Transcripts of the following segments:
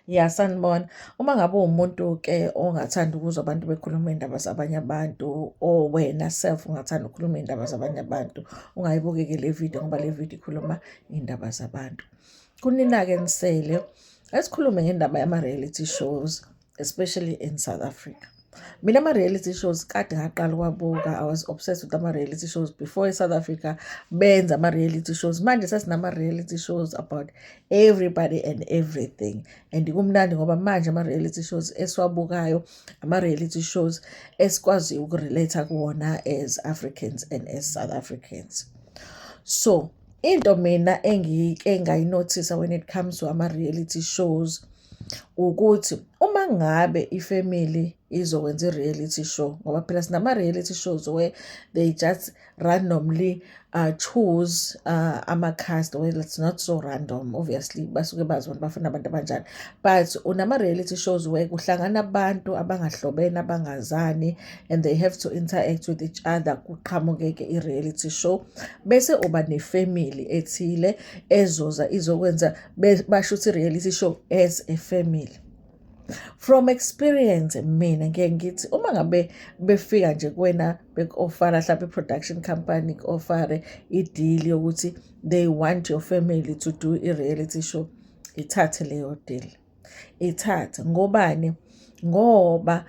Ya sanibona. Uma ngabe uwumuntu-ke ongathanda ukuzwa abantu bekhuluma iy'ndaba zabanye abantu, or wena self ungathanda ukukhuluma iy'ndaba zabanye abantu, ungayibuki-ke le video ngoba le video ikhuluma iy'ndaba zabantu. Kunina-ke nisele, asikhulume ngendaba yama-reality shows, especially in South Africa. Mina ama-reality shows kade ngaqala ukuwabuka. I was obsessed with ama-reality shows before eSouth Africa benza ama-reality shows. Manje sesinama-reality shows about everybody and everything. And kumnandi ngoba manje ama-reality shows esiwabukayo, ama-reality shows esikwazi ukurelate kuwona as Africans and as South Africans. So, into mina engayinothisa when it comes to ama-reality shows ukuthi uma ngabe ifamily izokwenza i-reality show, ngoba phela sinama-reality shows where they just randomly choose ama-cast. Well, it's not so random, obviously basuke bazi abantu bafuna abantu abanjani, but unama-reality shows where kuhlangana abantu abangahlobene abangazani and they have to interact with each other, kuqhamukeke i-reality show. Bese uba nefamily ethile ezoza izokwenza bashuthe i-reality show as a family. From experience mina ngeke ngithi uma ngabe befika nje kuwena beku-ofara mhlawumbe i-production company ku-ofare i-deal yokuthi they want your family to do i-reality show, ithathe leyo deal. Ithathe ngobani? Ngoba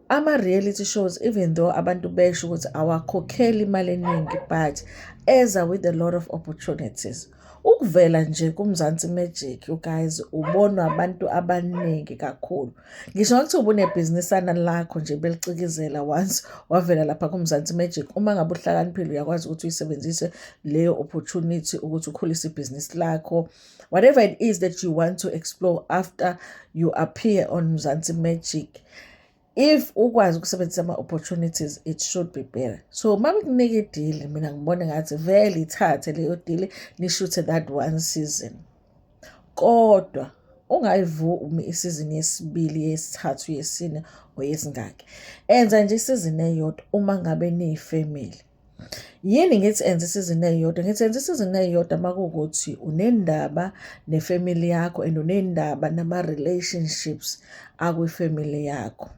ama-reality shows, even though abantu besho ukuthi awakhokheli imali eningi, but eza with a lot of opportunities. Ukuvela nje kuMzansi Magic, you guys, ubonwa abantu abaningi kakhulu. Ngisho ngakuthi ubunebhizinisana lakho nje belicikizela once wavela lapha kuMzansi Magic, uma ngabe uhlakaniphile uyakwazi ukuthi uyisebenzise leyo opportunity ukuthi ukhulise ibhizinisi lakho. Whatever it is that you want to explore after you appear on Mzansi Magic, if ukwazi ukusebenzisa ama-opportunities, it should be better. So uma bekunika i-deal, mina ngibona ngathi vele ithathe leyo deal nishuthe that one season. Kodwa ungayivumi isizini yesibili, yesithathu, yesine or yesingaki. Enza nje isizini eyodwa uma ngabe niyifamily. Yini ngithi enza isizini eyodwa? Ngithi enza isizini eyodwa uma kuwukuthi unendaba nefamily yakho and unendaba nama-relationships akwifamily yakho.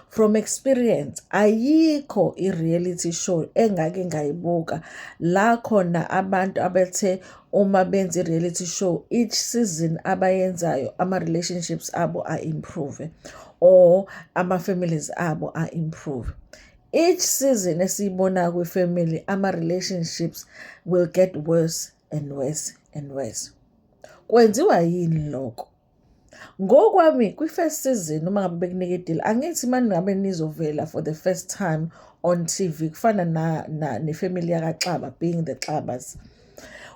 From experience, ayikho i-reality show engake ngayibuka la khona abantu abethe uma benza i-reality show each season abayenzayo ama-relationships abo a-improve or ama-families abo a-improve. Each season esiyibona kwi-family, ama-relationships will get worse and worse and worse. Kwenziwa yini lokho? Ngokwami kwi-first season uma ngabe bekunika i-deal, angithi uma ngabe nizovela for the first time on TV kufana nefamily yakaXaba, being the Xabas.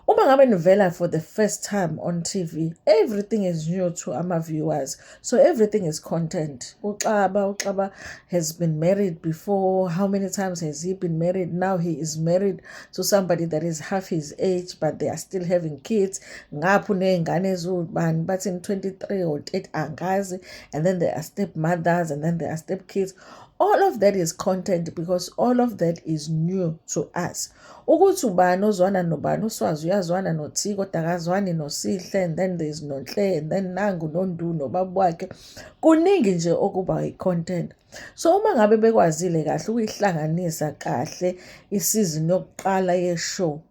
Uma ngabe nivela for the first time on TV, everything is new to ama-viewers, so everything is content. uXaba has been married before. How many times has he been married? Now he is married to somebody that is half his age, but they are still having kids. Ngapho ney'ngane ezubani bathi 23 or 30 angazi, and then they are stepmothers, and then they are stepkids. All of that is content because all of that is new to us. Ukuthi ubani ozwana nobani, uSwazi uyazwana noThiko kodwa akazwani noSihle, and then there's noNhle, and then nangu noNdu nobaba wakhe. Kuningi nje okuba i-content. So uma ngabe bekwazile kahle ukuyihlanganisa kahle isizini yokuqala ye-show,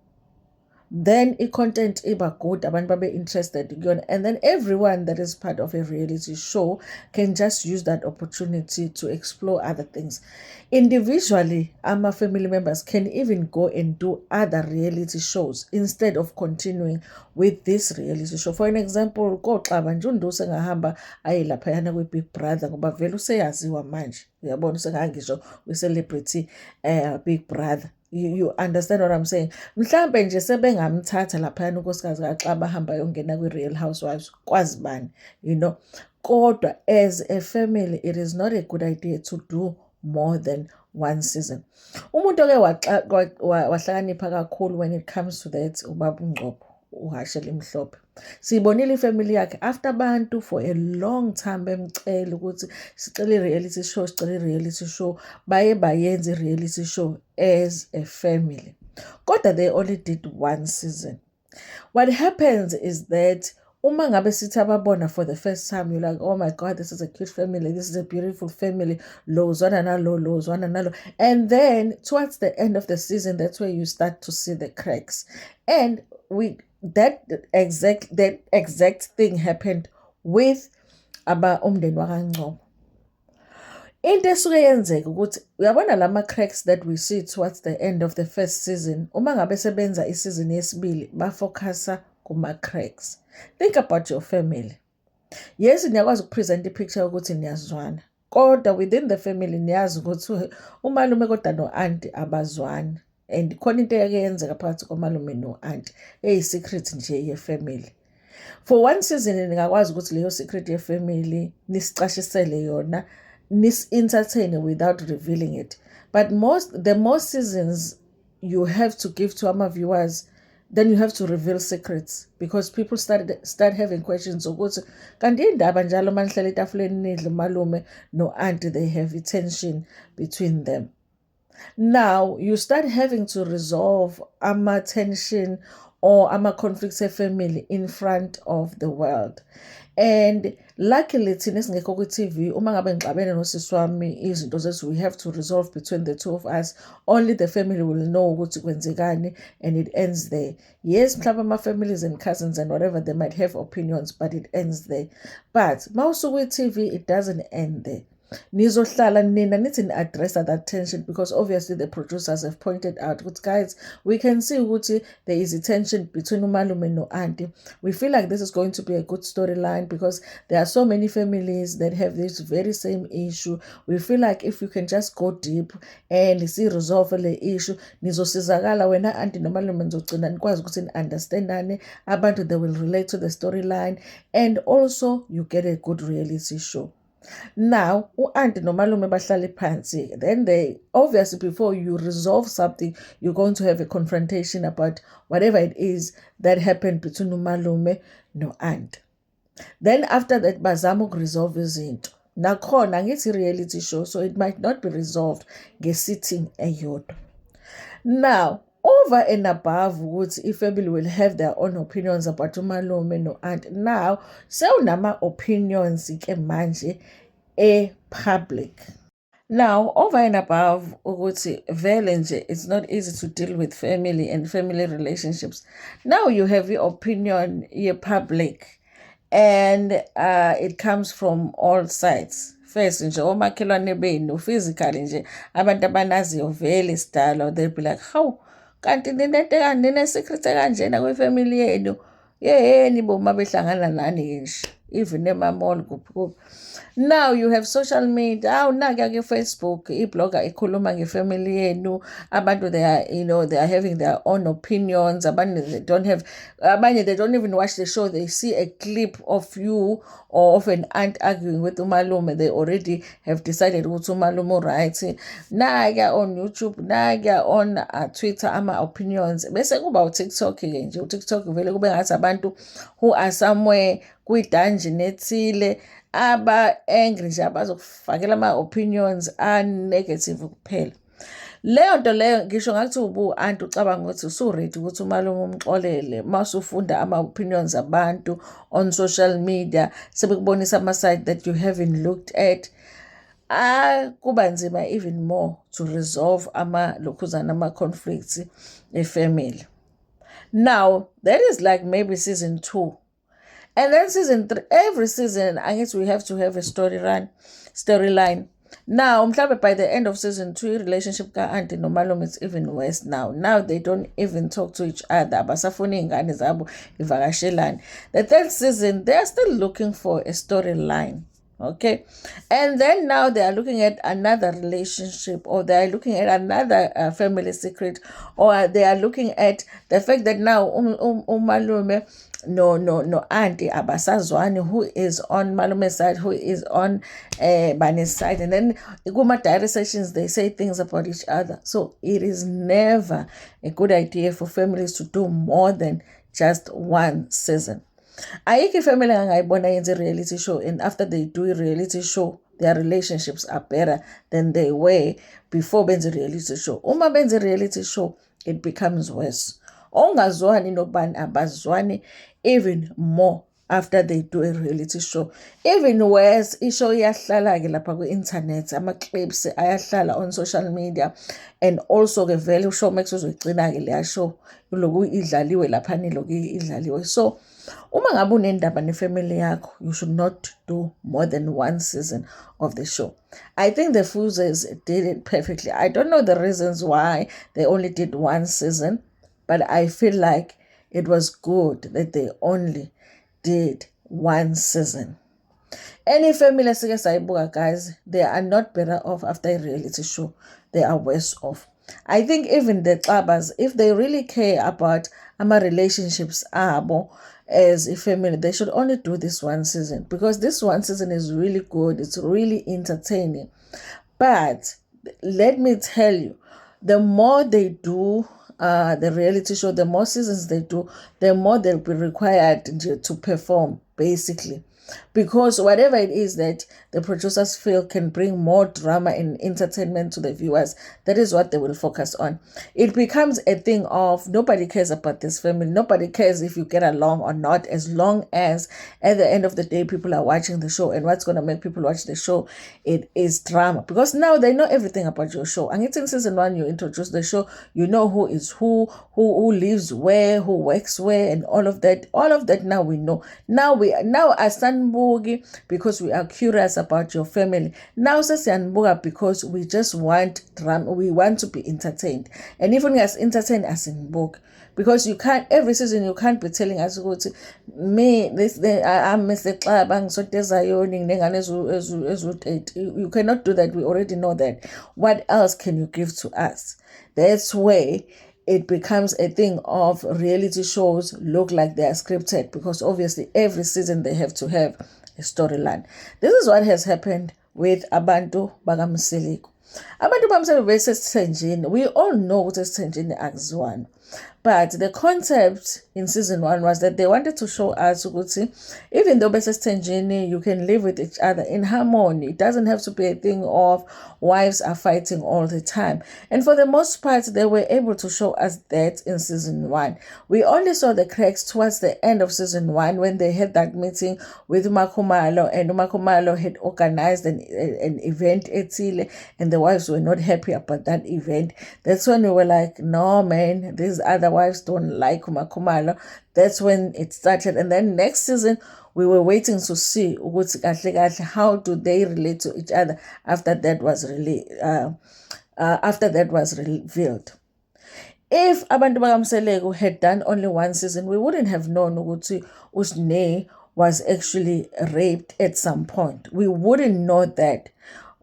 then i-content iba good, abantu babe interested kuyona, and then everyone that is part of a reality show can just use that opportunity to explore other things. Individually, ama-family members can even go and do other reality shows instead of continuing with this reality show. For an example, koXaba nje uNdu sengahamba aye laphayana kwi-Big Brother ngoba vele useyaziwa manje, uyabona, usengangisho kwi-celebrity Big Brother. You understand what I'm saying? Mhlambe nje sebengamthatha laphayana unkosikazi kaXaba ahamba yongena kwi-Real Housewives, kwazi bani, you know. Kodwa as a family, it is not a good idea to do more than one season. Umuntu oke wahlakanipha kakhulu when it comes to that, uBaba uNgcopho, uHasheli Mhlophe. Siyibonile ifamily yakhe after abantu for a long time bemcela ukuthi sicela i-reality show, sicela i-reality show, baye bayenza i-reality show as a family. Kodwa they only did one season. What happens is that uma ngabe sithi ababona for the first time, you're like, oh my God, this is a cute family, this is a beautiful family, lo uzwana nalo, lo uzwana nalo. And then towards the end of the season, that's where you start to see the cracks. And that exact thing happened with umndeni wakaNgcobo. Into esuke yenzeka ukuthi uyabona lama-cracks that we see towards the end of the first season, uma ngabe sebenza isizini yesibili bafocusa kuma-cracks. Think about your family. Yes, niyakwazi ukupresent ipicture yokuthi niyazwana, kodwa within the family niyazi ukuthi umalume kodwa no-anti abazwani, and khona into eyake yenzeka phakathi komalume no-anti eyi-secret nje ye-family. For one season ningakwazi ukuthi leyo secret ye-family nisicashisele yona, nis-entertain without revealing it. But the more seasons you have to give to our viewers, then you have to reveal secrets, because people start having questions ukuthi kanti indaba njalo manihlala etafuleni nidle umalume no-anti, they have a tension between them. Now you start having to resolve ama-tension or ama-conflicts e-family in front of the world. And luckily thina esingekho ku-TV, uma ngabe ngixabene nosisi wami izinto zethu we have to resolve between the two of us. Only the family will know ukuthi kwenzekani, and it ends there. Yes, mhlawumbe ama-families and cousins and whatever, they might have opinions, but it ends there. But mawusuku i-TV, it doesn't end there. Nizohlala nina nithi ni-address that tension, because obviously the producers have pointed out, guys, we can see ukuthi there is a tension between umalume no-anti. We feel like this is going to be a good storyline because there are so many families that have this very same issue. We feel like if you can just go deep and see resolve the issue, nizosizakala wena anti nomalume nizogcina nikwazi ukuthi ni-understandane, abantu they will relate to the storyline, and also you get a good reality show. Now, u-anti nomalume bahlale phansi, then they obviously before you resolve something, you're going to have a confrontation about whatever it is that happened between umalume no-anti. Then after that bazama ukuresolve izinto. Nakhona ngithi reality show, so it might not be resolved nge-sitting eyodwa. Now, over and above ukuthi i-family will have their own opinions about umalume no-anti, now sewunama-opinions ke manje e-public. Now, over and above ukuthi vele nje it's not easy to deal with family and family relationships. Now you have your opinion ye-public, and it comes from all sides. First nje omakhelwane benu physically nje abantu abanaziyo vele isidalo, they'll be like, how kanti nine-secret kanjena kwifamily yenu, yeheni bo uma behlangana nani nje, even ema-mall kuphi. Now you have social media. Nakuya ku-Facebook, i-blogger ikhuluma ngefamily yenu, abantu they are having their own opinions. Abanye they don't even watch the show, they see a clip of you or of an aunt arguing with umalume, they already have decided ukuthi umalume right. Nakuya on YouTube, nakuya on Twitter, ama-opinions. Bese kuba uTikTok nje, uTikTok vele kube ngathi abantu who are somewhere kwi-dungeon ethile, aba-angry nje abazokufakela ama-opinions a-negative kuphela. Leyo nto leyo ngisho ngathi ubu-anti ucabanga ukuthi usu-ready ukuthi umalume umxolele masufunda ama-opinions abantu on social media, sebekubonisa ama-side that you haven't looked at. Kuba nzima even more to resolve lokhuzana ama-conflicts e-family. Now, that is like maybe season 2. And then season 3, every season, I guess we have to have a storyline. Now, mhlawumbe by the end of season 2, relationship ka-anti nomalume is even worse now. Now they don't even talk to each other. Abasafuni iy'ngane zabo ivakashelane. The third season, they are still looking for a storyline. Okay, and then now they are looking at another relationship, or they are looking at another family secret, or they are looking at the fact that now umalume no auntie abasazwani, who is on malume's side, who is on Bani's side, and then kuma diary sessions they say things about each other. So it is never a good idea for families to do more than just one season. Ayikho family angayibona yenze reality show, and after they do a reality show their relationships are better than they were before benze reality show. Uma benze reality show it becomes worse. Ongazwani nobani abazwani even more after they do a reality show. Even worse, ishow iyahlala-ke lapha ku-internet, ama-clips ayahlala on social media, and also-ke vele uShowmax uzoyigcina-ke leya show iloku idlaliwe laphana iloku idlaliwe. So uma ngabe unendaba nefamily yakho, you should not do more than one season of the show. I think the Fuzes did it perfectly. I don't know the reasons why they only did one season, but I feel like it was good that they only did one season. Any family esike sayibuka, guys, they are not better off after a reality show. They are worse off. I think even the Xabas, if they really care about our relationships abo as a family, they should only do this one season, because this one season is really good. It's really entertaining. But let me tell you, the more they do the reality show, the more seasons they do, the more they'll be required to perform, basically. Because whatever it is that the producers feel can bring more drama and entertainment to the viewers, that is what they will focus on. It becomes a thing of nobody cares about this family. Nobody cares if you get along or not, as long as at the end of the day people are watching the show. And what's going to make people watch the show, it is drama. Because now they know everything about your show. And it's in season 1 you introduce the show, you know who is who lives where, who works where, and all of that. All of that now we know. Now as Sanbugi, because we are curious about your family. Now Sanbuga, because we just want drama, we want to be entertained. And even as entertained as in book. Because you can't, every season you can't be telling us, me, I'm Mr. Klabang, so you cannot do that. We already know that. What else can you give to us? That's where it becomes a thing of reality shows look like they are scripted, because obviously every season they have to have a storyline. This is what has happened with Abantu Bagamsiliko. Abantu bamsebe besesithenjini. We all know ukuthi esithenjini akuziwani. But the concept in season 1 was that they wanted to show us ukuthi even though besesithenjini, you can live with each other in harmony. It doesn't have to be a thing of wives are fighting all the time. And for the most part, they were able to show us that in season 1. We only saw the cracks towards the end of season 1 when they had that meeting with Makumalo, and Makumalo had organized an event at Chile, and the wives were not happy about that event. That's when we were like, no man, these other wives don't like Makumalo. That's when it started. And then next season, we were waiting to see how do they relate to each other after that was revealed. If Abantu Bakamseleko had done only one season, we wouldn't have known ukuthi Usne was actually raped at some point. We wouldn't know that.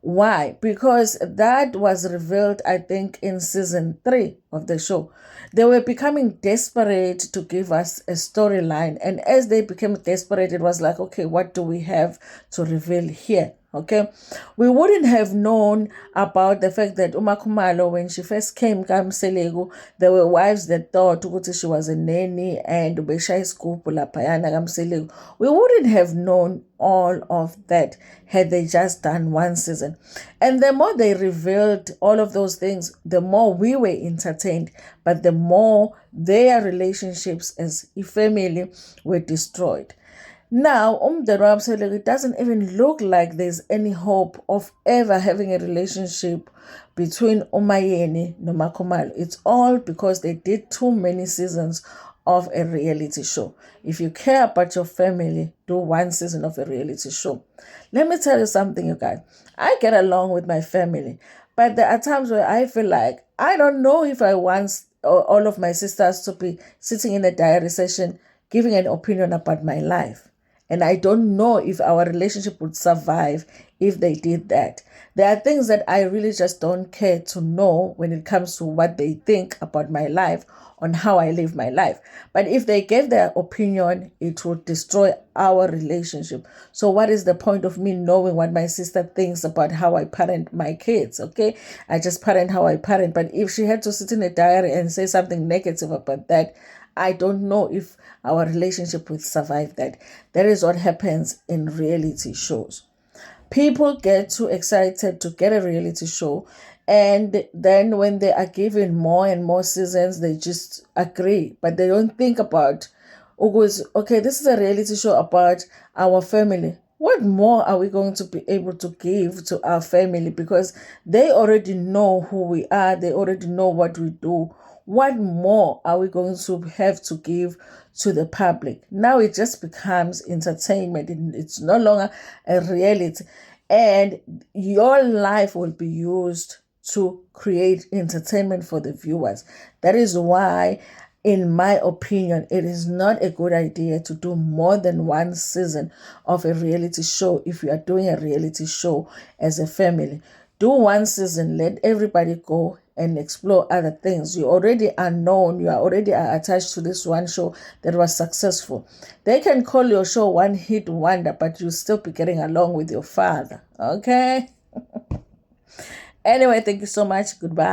Why? Because that was revealed, I think, in season 3 of the show. They were becoming desperate to give us a storyline. And as they became desperate, it was like, okay, what do we have to reveal here? Okay, we wouldn't have known about the fact that Umakumalo, when she first came Kamselegu, there were wives that thought ukuthi she was a nanny and ubeshaya isigubhu laphayana Kamselegu. We wouldn't have known all of that had they just done one season. And the more they revealed all of those things, the more we were entertained, but the more their relationships as a family were destroyed. Now, it doesn't even look like there's any hope of ever having a relationship between Umayeni and Makumalo. It's all because they did too many seasons of a reality show. If you care about your family, do one season of a reality show. Let me tell you something, you guys. I get along with my family, but there are times where I feel like I don't know if I want all of my sisters to be sitting in a diary session giving an opinion about my life. And I don't know if our relationship would survive if they did that. There are things that I really just don't care to know when it comes to what they think about my life, on how I live my life. But if they gave their opinion, it would destroy our relationship. So what is the point of me knowing what my sister thinks about how I parent my kids? Okay, I just parent how I parent. But if she had to sit in a diary and say something negative about that, I don't know if our relationship will survive that. That is what happens in reality shows. People get too excited to get a reality show, and then when they are given more and more seasons, they just agree, but they don't think about Okay, this is a reality show about our family. What more are we going to be able to give to our family? Because they already know who we are, they already know what we do. What more are we going to have to give to the public? Now it just becomes entertainment, it's no longer a reality. And your life will be used to create entertainment for the viewers. That is why, in my opinion, it is not a good idea to do more than one season of a reality show. If you are doing a reality show as a family, do one season, let everybody go and explore other things. You already are known, you are already attached to this one show that was successful. They can call your show one hit wonder, but you'll still be getting along with your father. Okay? Anyway, thank you so much. Goodbye.